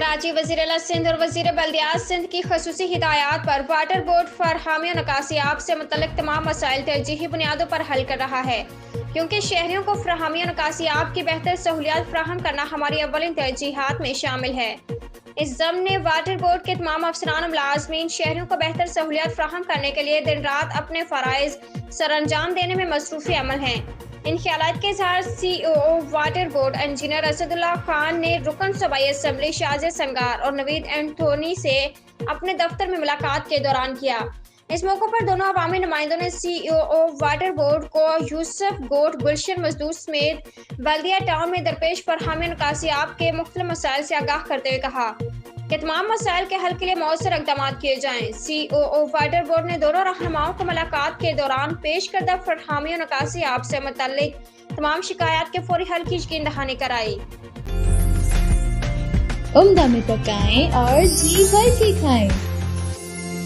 कराची वज़ीर आला सिंध और वज़ीर बल्दियात सिंध की खसूसी हिदायत पर वाटर बोर्ड फरहमी और निकासियाब से मुतल्लिक तमाम मसाइल तरजीही बुनियादों पर हल कर रहा है, क्योंकि शहरियों को फरहमी और निकासियाब की बेहतर सहूलियात फराहम करना हमारी अव्वलिन तरजीहात में शामिल है। इस ज़म्न वाटर बोर्ड के तमाम अफसरान और मुलाज़मीन शहरियों को बेहतर सहूलियात फराहम करने के लिए दिन रात अपने फ़राइज़ सरअंजाम देने में मसरूफ़ी अमल हैं। इन ख्यालात के इज़हार CEO water board engineer Asadullah Khan ने रुकन सूबाई असम्बली शाजिद संगार और नवीद एंथोनी से अपने दफ्तर में मुलाकात के दौरान किया। इस मौके पर दोनों अवामी नुमाइंदों ने CEO वाटर बोर्ड को यूसुफ गोट गुलशन मजदूर समेत बल्दिया टाउन में दरपेश फरहमी निकासियाब के मुख्तलिफ मसाइल से आगाह करते हुए कहा कि तमाम मसाइल के हल के लिए मौसर इक़दाम किए जाएं। CEO वाटर बोर्ड ने दोनों रहनुमाओं को मुलाकात के दौरान पेश करदा फरहमी निकासियाब से मुतल्लिक तमाम शिकायत के फौरी हल की यकीन दहानी कराई। उम्दा में पकाएं और जी भर के खाएं।